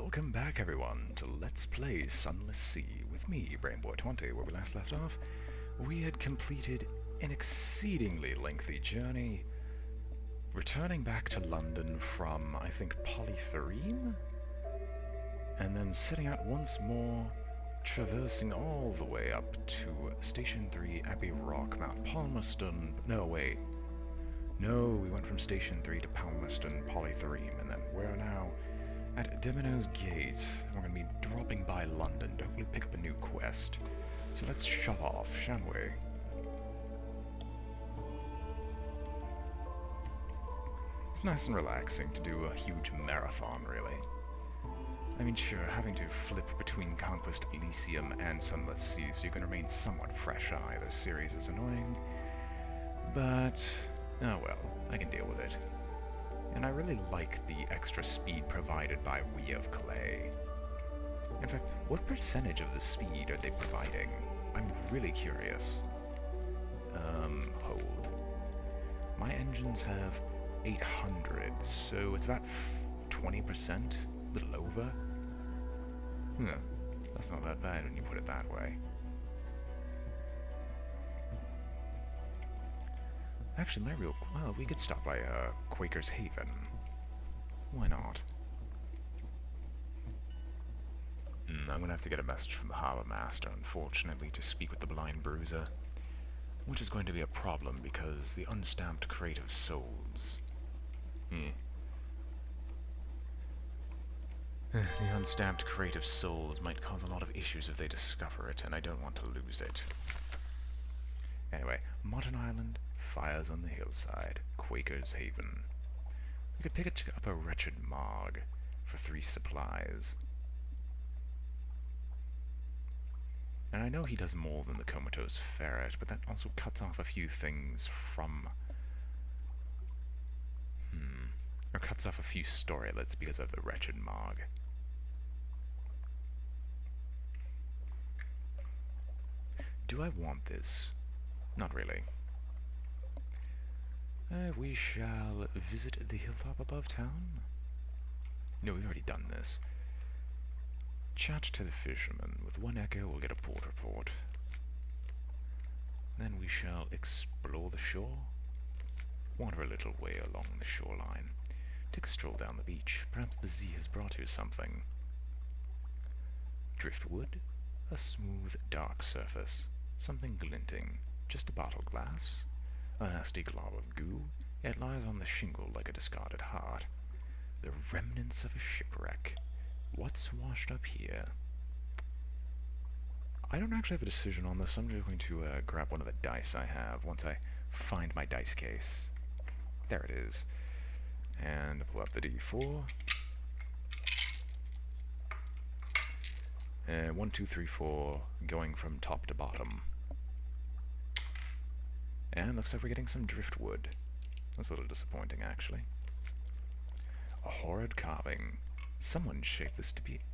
Welcome back everyone to Let's Play Sunless Sea with me, BrainBoy 20, where we last left off. We had completed an exceedingly lengthy journey, returning back to London from, I think, Polythereme? And then setting out once more, traversing all the way up to Station 3, Abbey Rock, Mount Palmerston. No, wait. No, we went from Station 3 to Palmerston, Polythereme, and then we're now at Domino's Gate. We're going to be dropping by London to hopefully pick up a new quest. So let's shove off, shall we? It's nice and relaxing to do a huge marathon, really. I mean, sure, having to flip between Conquest of Elysium and Sunless Sea so you can remain somewhat fresh on either series is annoying. But, oh well, I can deal with it. And I really like the extra speed provided by We of Clay. In fact, what percentage of the speed are they providing? I'm really curious. Hold. My engines have 800, so it's about 20%? A little over? That's not that bad when you put it that way. Actually, well, we could stop by Quaker's Haven. Why not? I'm gonna have to get a message from the Harbour Master, unfortunately, to speak with the Blind Bruiser, which is going to be a problem because the unstamped crate of souls. The unstamped crate of souls might cause a lot of issues if they discover it, and I don't want to lose it. Anyway, Modern Island, Fires on the Hillside, Quaker's Haven. We could pick up a wretched Mog for 3 supplies. And I know he does more than the Comatose Ferret, but that also cuts off a few things from... or cuts off a few storylets because of the wretched Mog. Do I want this? Not really. We shall visit the hilltop above town? No, we've already done this. Chat to the fisherman. With 1 echo, we'll get a port report. Then we shall explore the shore. Wander a little way along the shoreline. Take a stroll down the beach. Perhaps the Z has brought you something. Driftwood. A smooth, dark surface. Something glinting. Just a bottle glass. A nasty glob of goo, it lies on the shingle like a discarded heart. The remnants of a shipwreck. What's washed up here? I don't actually have a decision on this. I'm just going to grab one of the dice I have once I find my dice case. There it is. And pull out the D4. And 1, 2, 3, 4, going from top to bottom. And looks like we're getting some driftwood. That's a little disappointing, actually. A horrid carving. Someone shaped this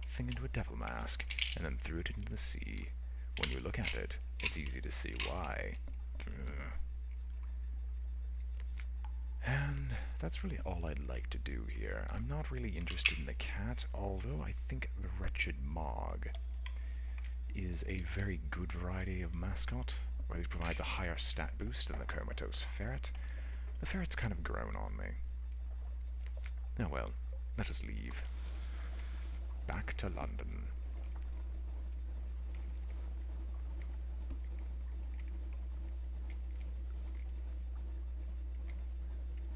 thing into a devil mask, and then threw it into the sea. When you look at it, it's easy to see why. And that's really all I'd like to do here. I'm not really interested in the cat, although I think the wretched Mog is a very good variety of mascot. Or at least provides a higher stat boost than the Comatose Ferret. The ferret's kind of grown on me. Oh well, let us leave. Back to London.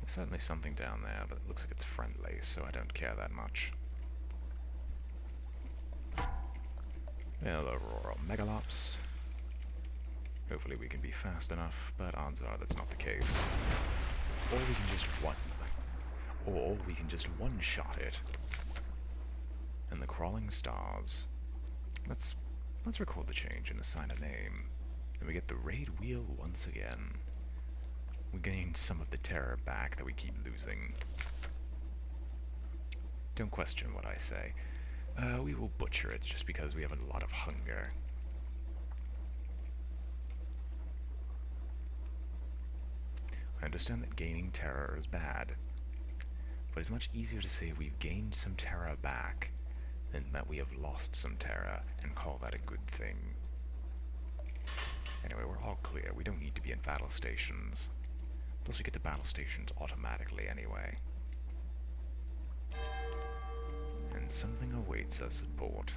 There's certainly something down there, but it looks like it's friendly, so I don't care that much. Hello, Rural Megalops. Hopefully we can be fast enough, but odds are that's not the case. Or we can just one-shot it. And the Crawling Stars. Let's record the change and assign a name. And we get the raid wheel once again. We gained some of the terror back that we keep losing. Don't question what I say. We will butcher it just because we have a lot of hunger. I understand that gaining terror is bad, but it's much easier to say we've gained some terror back and that we have lost some terror, and call that a good thing. Anyway, we're all clear. We don't need to be in battle stations. Plus we get to battle stations automatically anyway. And something awaits us at port.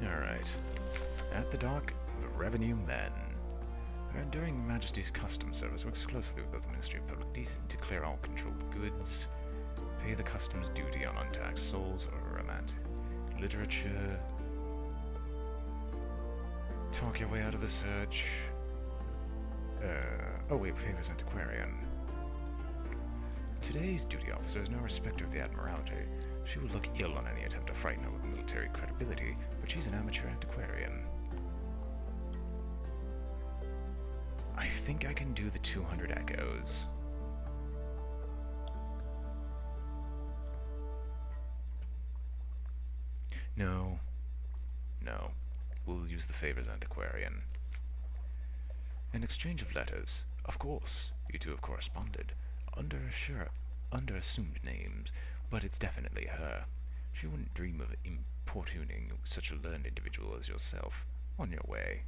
Alright. At the dock, the Revenue Men. During Majesty's Customs Service works closely with the Ministry of Public Decency to clear all controlled goods, pay the customs duty on untaxed souls or romantic literature, talk your way out of the search. Oh wait, favors antiquarian. Today's duty officer is no respecter of the Admiralty. She would look ill on any attempt to frighten her with military credibility, but she's an amateur antiquarian. I think I can do the 200 echoes. No. We'll use the favors antiquarian. An exchange of letters. Of course, you two have corresponded. Under assumed names, but it's definitely her. She wouldn't dream of importuning such a learned individual as yourself. On your way.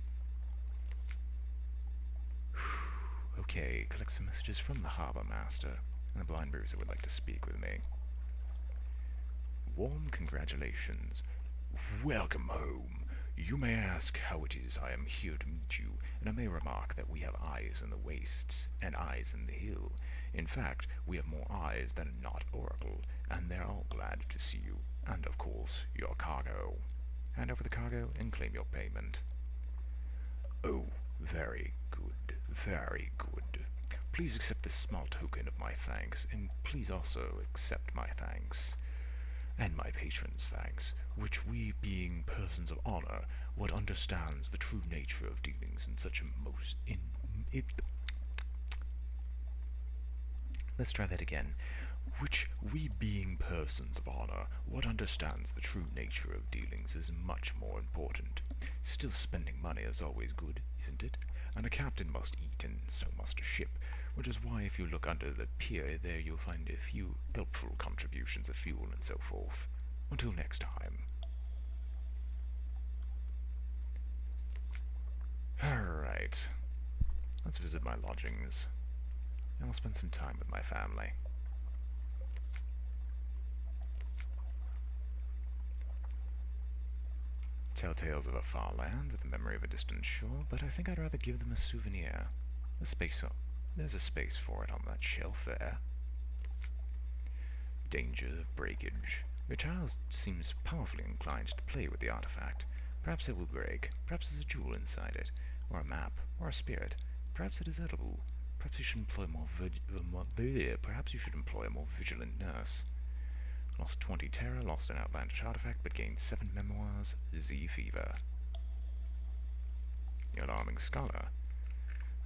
Okay, collect some messages from the Harbour Master, and the Blind Bruiser would like to speak with me. Warm congratulations. Welcome home. You may ask how it is I am here to meet you, and I may remark that we have eyes in the wastes, and eyes in the hill. In fact, we have more eyes than a Knot Oracle, and they're all glad to see you, and of course, your cargo. Hand over the cargo and claim your payment. Oh, very good, very good. Please accept this small token of my thanks, and please also accept my thanks, and my patron's thanks, which we, being persons of honor, what understands the true nature of dealings in such a Let's try that again. Which we, being persons of honor, what understands the true nature of dealings is much more important. Still, spending money is always good, isn't it? And a captain must eat, and so must a ship, which is why if you look under the pier there you'll find a few helpful contributions of fuel and so forth. Until next time. Alright. Let's visit my lodgings. And I'll spend some time with my family. Tell tales of a far land with the memory of a distant shore, but I think I'd rather give them a souvenir. There's a space for it on that shelf there. Danger of breakage. Your child seems powerfully inclined to play with the artifact. Perhaps it will break. Perhaps there's a jewel inside it, or a map, or a spirit. Perhaps it is edible. Perhaps you should employ a more vigilant nurse. Lost 20 terror, lost an outlandish artifact, but gained 7 memoirs, Z fever. The alarming scholar.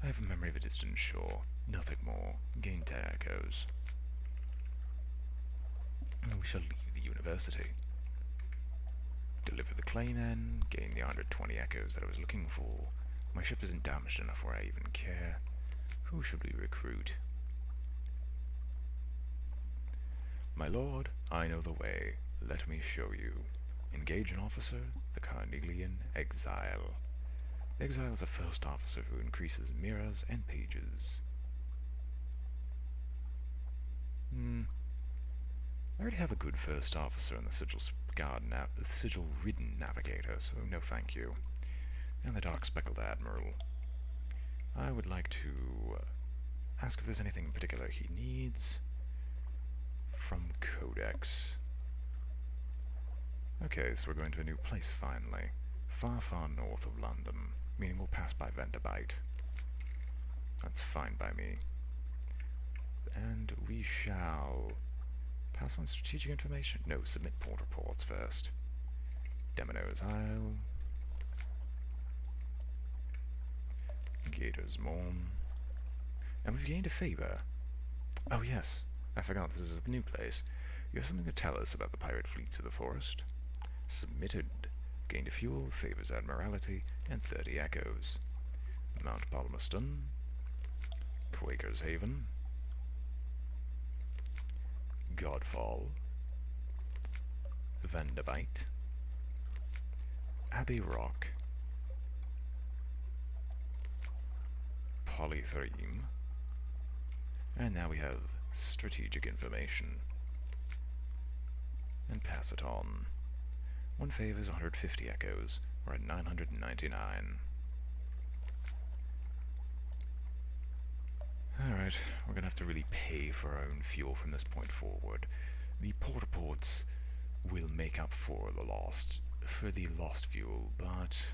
I have a memory of a distant shore, nothing more, gain 10 echoes. And we shall leave the university. Deliver the Claynen, gain the 120 echoes that I was looking for. My ship isn't damaged enough where I even care. Who should we recruit? My lord, I know the way. Let me show you. Engage an officer, the Carnelian Exile. The Exile is a first officer who increases mirrors and pages. I already have a good first officer in the sigil-ridden navigator, so no thank you. And the dark-speckled admiral. I would like to ask if there's anything in particular he needs. From Codex. Okay, so we're going to a new place finally. Far, far north of London, meaning we'll pass by Venterbite. That's fine by me. And we shall pass on strategic information. No, submit port reports first. Demino's Isle. Gator's Morn. And we've gained a favor. Oh yes, I forgot this is a new place. You have something to tell us about the pirate fleets of the forest? Submitted. Gained a fuel, favors admiralty, and 30 echoes. Mount Palmerston, Quaker's Haven, Godfall, Vanderbilt, Abbey Rock, Polythreme, and now we have strategic information. And pass it on. One favors 150 echoes. We're at 999. Alright, we're gonna have to really pay for our own fuel from this point forward. The porta-ports will make up for the lost fuel, but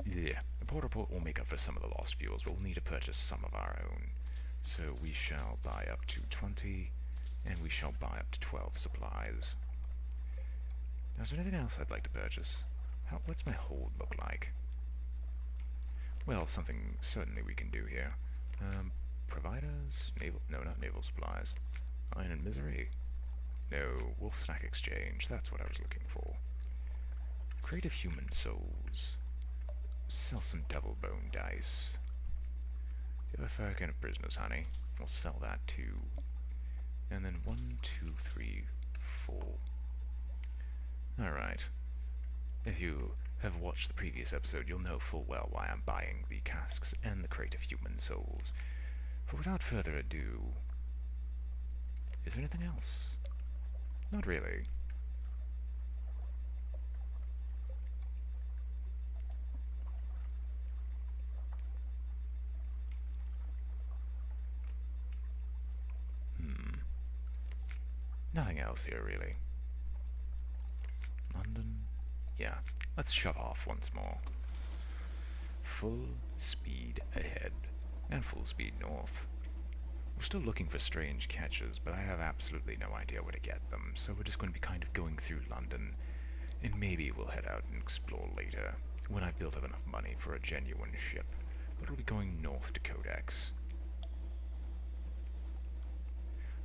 yeah, the porta-port will make up for some of the lost fuels, but we'll need to purchase some of our own. So we shall buy up to 20, and we shall buy up to 12 supplies. Now, is there anything else I'd like to purchase? What's my hold look like? Well, something certainly we can do here. Providers? No, not naval supplies. Iron and Misery? No, Wolf Stack Exchange. That's what I was looking for. Creative Human Souls. Sell some Devil Bone Dice. You have a fair kind of prisoners, honey. We'll sell that too. And then 1, 2, 3, 4. Alright. If you have watched the previous episode, you'll know full well why I'm buying the casks and the crate of human souls. But without further ado, is there anything else? Not really. Nothing else here, really. London? Yeah, let's shove off once more. Full speed ahead, and full speed north. We're still looking for strange catches, but I have absolutely no idea where to get them, so we're just going to be kind of going through London, and maybe we'll head out and explore later, when I've built up enough money for a genuine ship. But we'll be going north to Codex.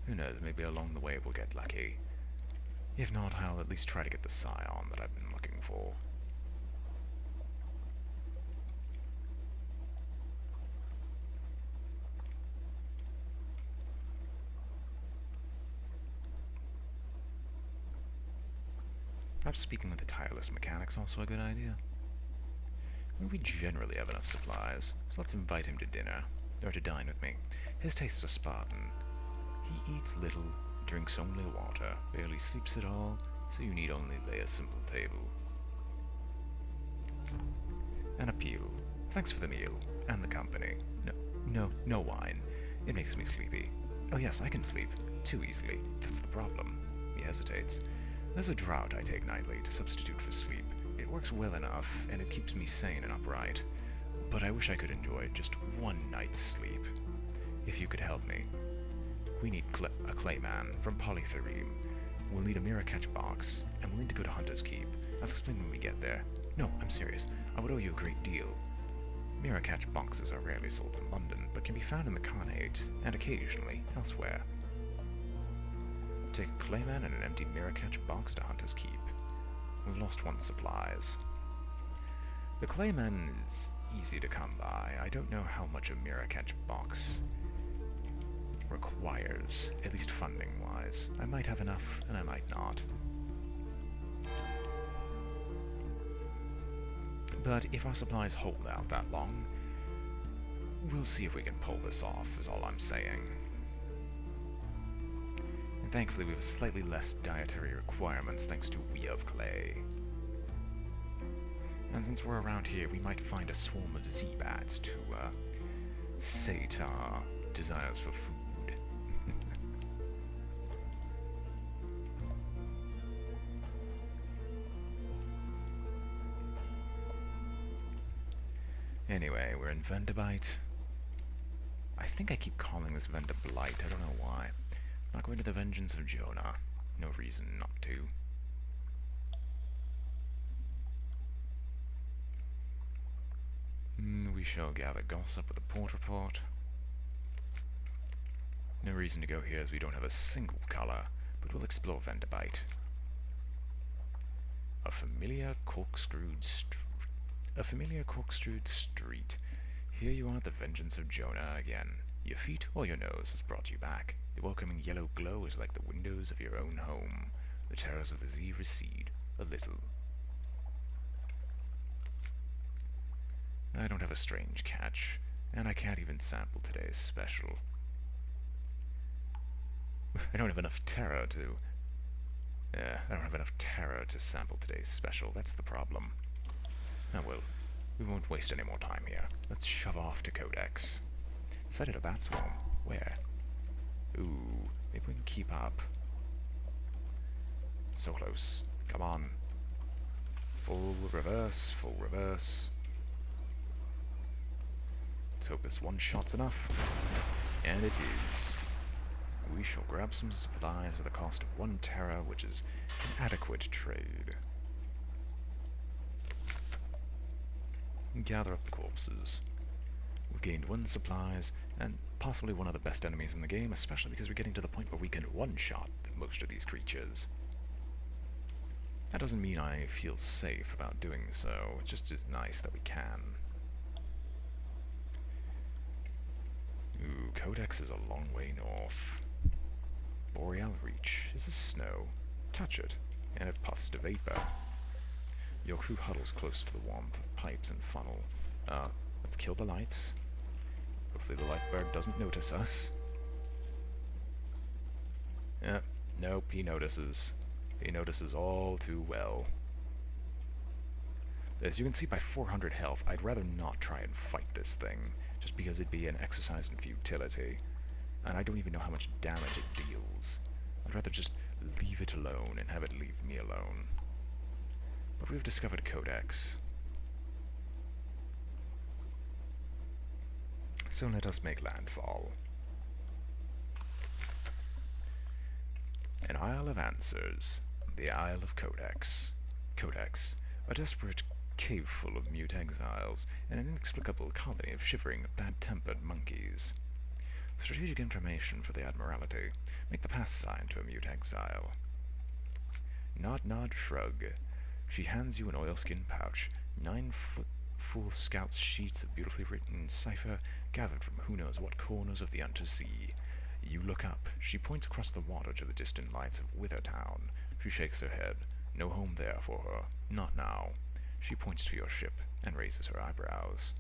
Who knows, maybe along the way we'll get lucky. If not, I'll at least try to get the Scion that I've been looking for. Perhaps speaking with the tireless mechanic's also a good idea. We generally have enough supplies, so let's invite him to dinner, or to dine with me. His tastes are Spartan. He eats little, drinks only water, barely sleeps at all, so you need only lay a simple table. An appeal. Thanks for the meal, and the company. No wine. It makes me sleepy. Oh yes, I can sleep. Too easily. That's the problem. He hesitates. There's a draught I take nightly to substitute for sleep. It works well enough, and it keeps me sane and upright. But I wish I could enjoy just one night's sleep. If you could help me. We need a clayman from Polythreme. We'll need a mirror catch box, and we'll need to go to Hunter's Keep. I'll explain when we get there. No, I'm serious. I would owe you a great deal. Mirror catch boxes are rarely sold in London, but can be found in the Khanate, and occasionally elsewhere. Take a clayman and an empty mirror catch box to Hunter's Keep. We've lost one supplies. The clayman is easy to come by. I don't know how much a mirror catch box requires, at least funding-wise. I might have enough, and I might not. But if our supplies hold out that long, we'll see if we can pull this off, is all I'm saying. And thankfully we have slightly less dietary requirements thanks to We of Clay. And since we're around here, we might find a swarm of Z-bats to sate our desires for food. Anyway, we're in Vanderbilt. I think I keep calling this Vanderbilt, I don't know why. Not going to the Vengeance of Jonah. No reason not to. We shall gather gossip with the porta-port. No reason to go here as we don't have a single color, but we'll explore Vanderbite. A familiar corkscrewed street. Here you are at the vengeance of Jonah again. Your feet or your nose has brought you back. The welcoming yellow glow is like the windows of your own home. The terrors of the sea recede a little. I don't have a strange catch, and I can't even sample today's special. I don't have enough terror to... I don't have enough terror to sample today's special. That's the problem. Oh well, we won't waste any more time here. Let's shove off to Codex. Sighted a bat swarm. Where? Ooh, maybe we can keep up. So close. Come on. Full reverse, full reverse. Let's hope this one shot's enough. And it is. We shall grab some supplies at the cost of 1 terror, which is an adequate trade. Gather up the corpses. We've gained 1 supplies, and possibly one of the best enemies in the game, especially because we're getting to the point where we can one-shot most of these creatures. That doesn't mean I feel safe about doing so, it's just nice that we can. Ooh, Codex is a long way north. Boreal Reach. Is this snow? Touch it, and it puffs to vapor. Your crew huddles close to the warmth of pipes and funnel. Let's kill the lights. Hopefully the lifeguard doesn't notice us. Nope, he notices. He notices all too well. As you can see by 400 health, I'd rather not try and fight this thing, just because it'd be an exercise in futility. And I don't even know how much damage it deals. I'd rather just leave it alone and have it leave me alone. But we've discovered Codex. So let us make landfall. An Isle of Answers. The Isle of Codex. Codex, a desperate cave full of mute exiles, and an inexplicable colony of shivering, bad-tempered monkeys. Strategic information for the Admiralty. Make the pass sign to a mute exile. Nod, nod, shrug. She hands you an oilskin pouch. 9-foot full scout sheets of beautifully written cipher gathered from who knows what corners of the Unterzee. You look up. She points across the water to the distant lights of Withertown. She shakes her head. No home there for her. Not now. She points to your ship and raises her eyebrows.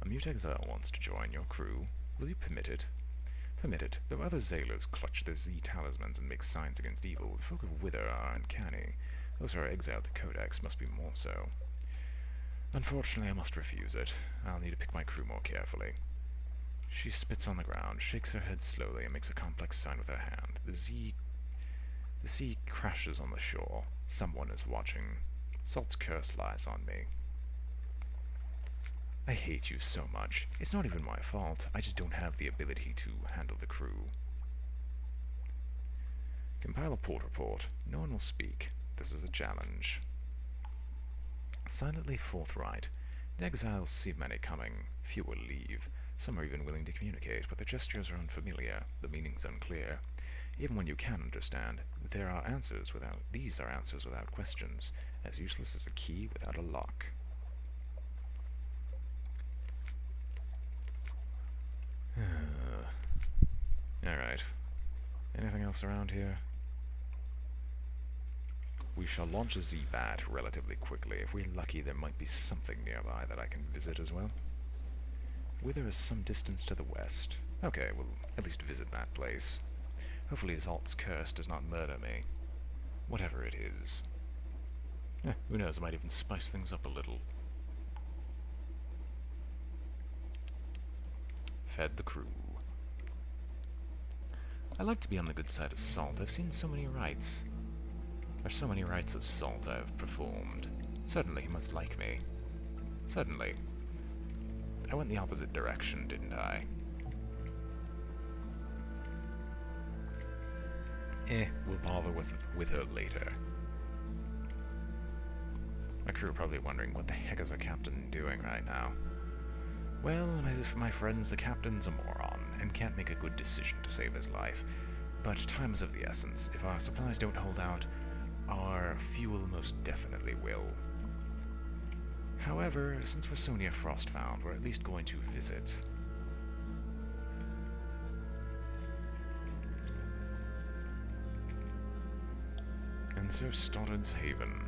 A mute exile wants to join your crew. Will you permit it? Permit it. Though other Zailers clutch their Z talismans and make signs against evil, the folk of Wither are uncanny. Those who are exiled to Codex must be more so. Unfortunately, I must refuse it. I'll need to pick my crew more carefully. She spits on the ground, shakes her head slowly, and makes a complex sign with her hand. The sea crashes on the shore. Someone is watching. Salt's curse lies on me. I hate you so much. It's not even my fault. I just don't have the ability to handle the crew. Compile a port report. No one will speak. This is a challenge. Silently forthright. The exiles see many coming. Few will leave. Some are even willing to communicate, but their gestures are unfamiliar, the meanings unclear. Even when you can understand, these are answers without questions, as useless as a key without a lock. Alright. Anything else around here? We shall launch a Z-Bat relatively quickly. If we're lucky, there might be something nearby that I can visit as well. Wither is some distance to the west. Okay, we'll at least visit that place. Hopefully Salt's curse does not murder me. Whatever it is. Who knows, I might even spice things up a little. Fed the crew. I like to be on the good side of Salt. I've seen so many rites. There are so many rites of Salt I have performed. Certainly he must like me. Certainly. I went the opposite direction, didn't I? We'll bother with her later. My crew are probably wondering, what the heck is our captain doing right now? Well, my friends, the captain's a moron, and can't make a good decision to save his life. But time is of the essence. If our supplies don't hold out, our fuel most definitely will. However, since we're so near Frostbound, we're at least going to visit. And so Stoddard's Haven.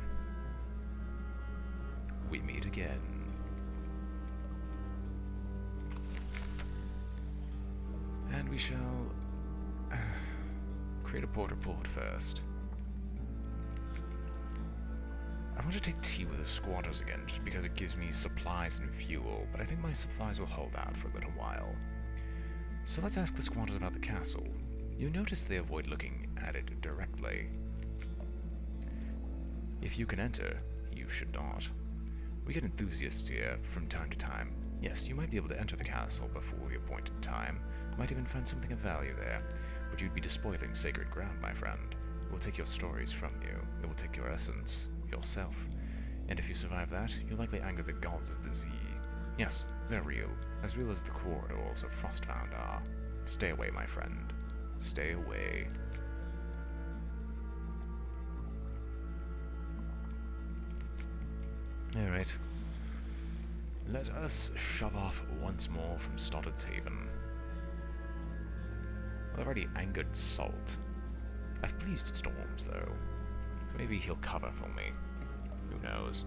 We meet again. And we shall create a port report first. I want to take tea with the squatters again, just because it gives me supplies and fuel, but I think my supplies will hold out for a little while. So let's ask the squatters about the castle. You notice they avoid looking at it directly. If you can enter, you should not. We get enthusiasts here from time to time. Yes, you might be able to enter the castle before the appointed time, might even find something of value there, but you'd be despoiling sacred ground, my friend. It will take your stories from you, it will take your essence, yourself, and if you survive that, you'll likely anger the gods of the Zee. Yes, they're real as the corridors of Frostbound are. Stay away, my friend. Stay away. Alright. Let us shove off once more from Stoddard's Haven. Well, I've already angered Salt. I've pleased Storms, though. So maybe he'll cover for me. Who knows?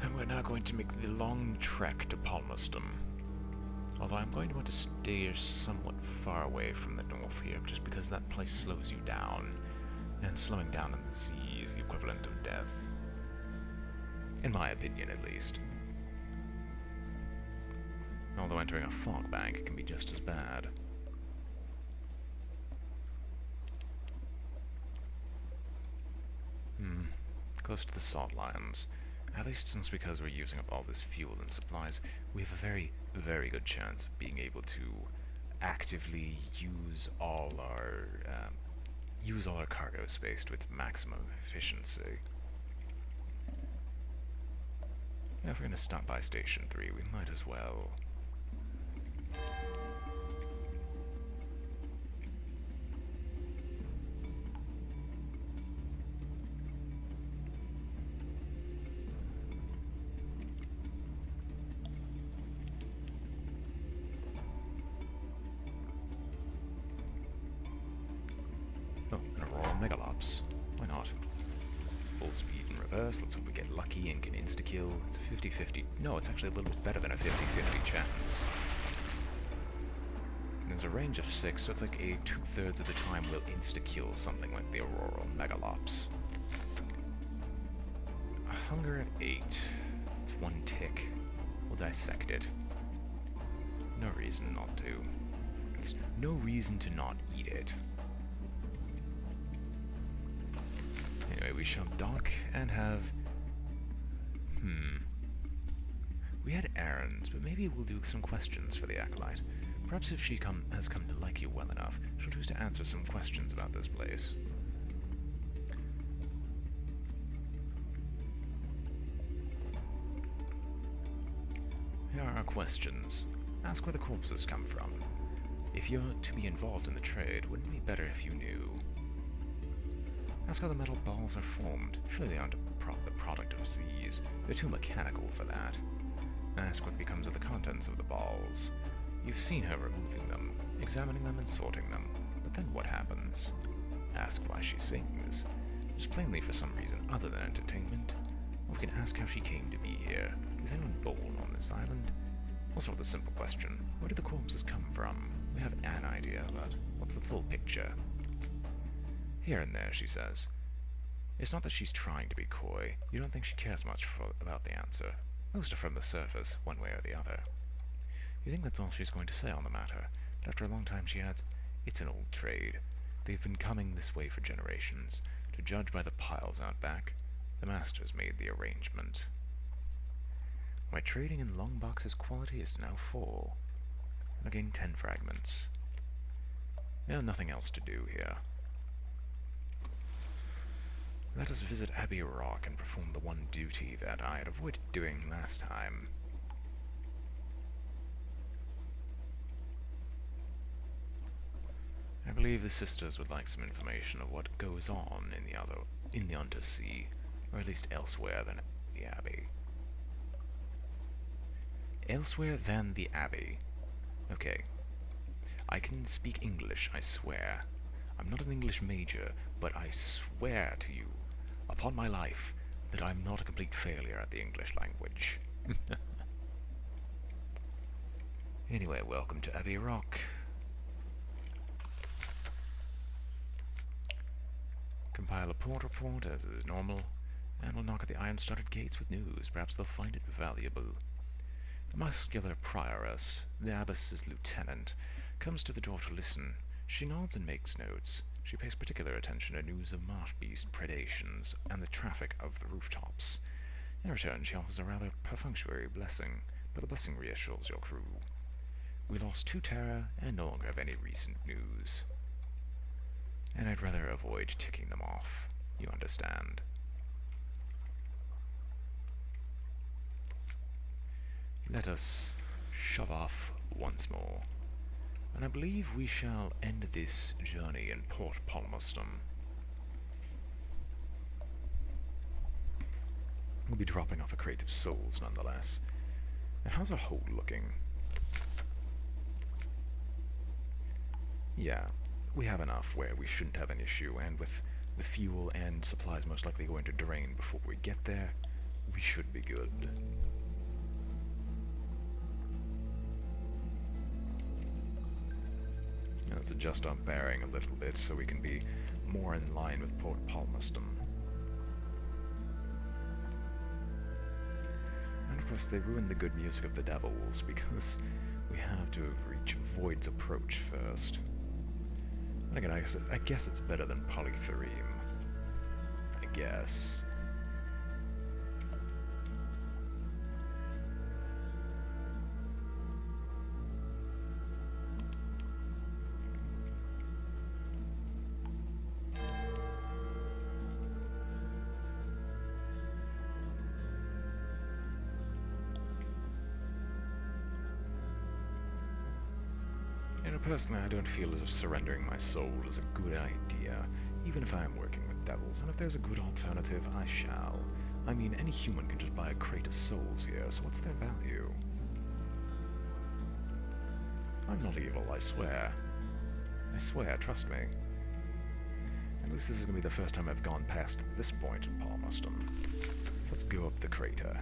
And we're now going to make the long trek to Palmerston. Although I'm going to want to stay somewhat far away from the north here, just because that place slows you down. And slowing down in the sea is the equivalent of death. In my opinion, at least. Although entering a fog bank can be just as bad. Close to the salt lands. At least since because we're using up all this fuel and supplies, we have a very, very good chance of being able to actively use all our cargo space to its maximum efficiency. Yeah, if we're gonna stop by Station 3, we might as well. Oh, an Aurora Megalops. Why not? Full speed in reverse, let's hope we get lucky and can insta-kill. It's a 50-50. No, it's actually a little bit better than a 50-50 chance. And there's a range of 6, so it's like a 2/3 of the time we'll insta-kill something like the Aurora Megalops. A hunger of 8. It's 1 tick. We'll dissect it. No reason not to. There's no reason to not eat it. Anyway, we shall dock and have... We had errands, but maybe we'll do some questions for the Acolyte. Perhaps if she has come to like you well enough, she'll choose to answer some questions about this place. Here are our questions. Ask where the corpses come from. If you're to be involved in the trade, wouldn't it be better if you knew? Ask how the metal balls are formed. Surely they aren't the product of Z's. They're too mechanical for that. Ask what becomes of the contents of the balls. You've seen her removing them, examining them and sorting them. But then what happens? Ask why she sings. Just plainly for some reason other than entertainment. Or we can ask how she came to be here. Is anyone born on this island? Also with a simple question. Where do the corpses come from? We have an idea, but what's the full picture? Here and there, she says. It's not that she's trying to be coy. You don't think she cares much about the answer. Most are from the surface, one way or the other. You think that's all she's going to say on the matter, but after a long time she adds, it's an old trade. They've been coming this way for generations. To judge by the piles out back, the masters made the arrangement. My trading in long boxes quality is now full. I gained 10 fragments. We have nothing else to do here. Let us visit Abbey Rock and perform the one duty that I had avoided doing last time. believe the sisters would like some information of what goes on in the Unterzee, or at least elsewhere than the Abbey. Elsewhere than the Abbey. Okay. I can speak English, I swear. I'm not an English major, but I swear to you, upon my life, that I'm not a complete failure at the English language. Anyway, welcome to Abbey Rock. Compile a port report, as is normal, and we'll knock at the iron-studded gates with news. Perhaps they'll find it valuable. A muscular prioress, the abbess's lieutenant, comes to the door to listen. She nods and makes notes. She pays particular attention to news of marsh beast predations and the traffic of the rooftops. In return, she offers a rather perfunctory blessing, but the blessing reassures your crew. We lost 2 Terra and no longer have any recent news. And I'd rather avoid ticking them off. You understand. Let us shove off once more. And I believe we shall end this journey in Port Palmerston. We'll be dropping off a crate of souls nonetheless. And how's our hold looking? Yeah, we have enough where we shouldn't have an issue, and with the fuel and supplies most likely going to drain before we get there, we should be good. Now let's adjust our bearing a little bit so we can be more in line with Port Palmerston. And of course they ruined the good music of the Devils because we have to reach Void's Approach first. And again, I guess it's better than Polythereme. I guess. Personally, I don't feel as if surrendering my soul is a good idea, even if I am working with devils, and if there's a good alternative, I shall. I mean, any human can just buy a crate of souls here, so what's their value? I'm not evil, I swear. I swear, trust me. At least this is going to be the first time I've gone past this point in Palmerston. Let's go up the crater.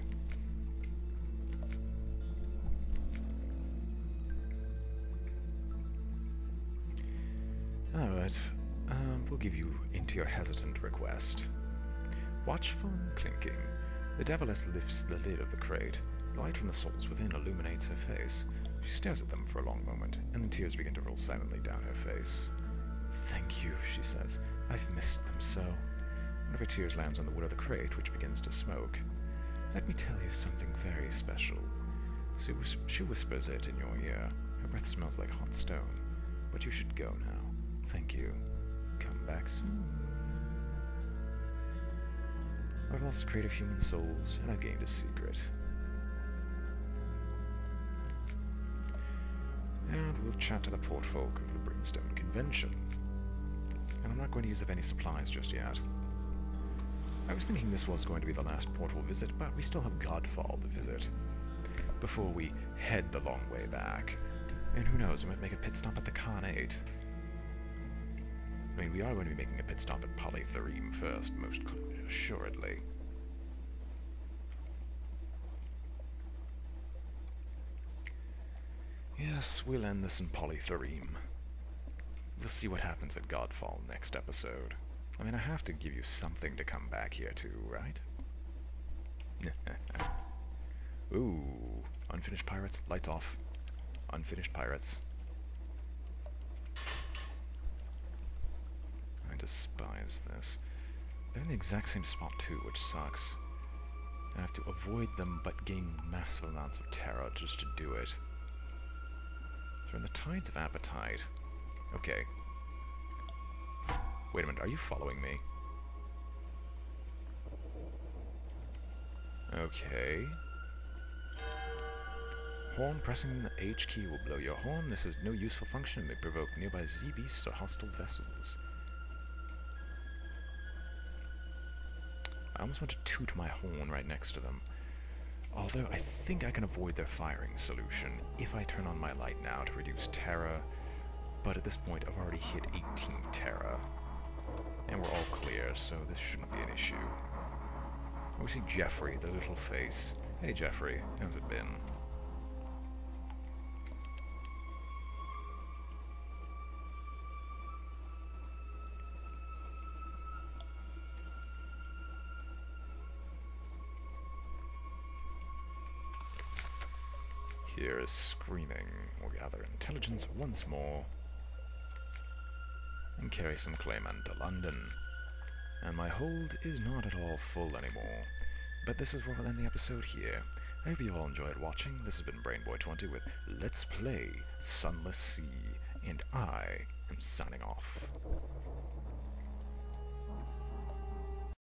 Alright, we'll give you into your hesitant request. Watchful and clinking, the Deviless lifts the lid of the crate. The light from the souls within illuminates her face. She stares at them for a long moment, and then tears begin to roll silently down her face. Thank you, she says. I've missed them so. One of her tears lands on the wood of the crate, which begins to smoke. Let me tell you something very special. She whispers it in your ear. Her breath smells like hot stone. But you should go now. Thank you. Come back soon. I've lost a crate of human souls, and I've gained a secret. And we'll chat to the port folk of the Brimstone Convention. And I'm not going to use up any supplies just yet. I was thinking this was going to be the last portal visit, but we still have Godfall to visit before we head the long way back. And who knows, we might make a pit stop at the Carnate. I mean, we are going to be making a pit stop at Polythereme first, most assuredly. Yes, we'll end this in Polythereme. We'll see what happens at Godfall next episode. I mean, I have to give you something to come back here to, right? Ooh, unfinished pirates, lights off. Unfinished pirates. I despise this. They're in the exact same spot too, which sucks. I have to avoid them but gain massive amounts of terror just to do it. So in the Tides of Appetite. Okay. Wait a minute, are you following me? Okay. Horn. Pressing the H key will blow your horn. This has no useful function and may provoke nearby Z-beasts or hostile vessels. I almost want to toot my horn right next to them. Although I think I can avoid their firing solution if I turn on my light now to reduce terror. But at this point I've already hit 18 terror. And we're all clear, so this shouldn't be an issue. We see Jeffrey, the little face. Hey Jeffrey, how's it been? Here is screaming. We'll gather intelligence once more and carry some claymen to London. And my hold is not at all full anymore. But this is where we'll end the episode here. I hope you all enjoyed watching. This has been BrainBoy20 with Let's Play Sunless Sea, and I am signing off.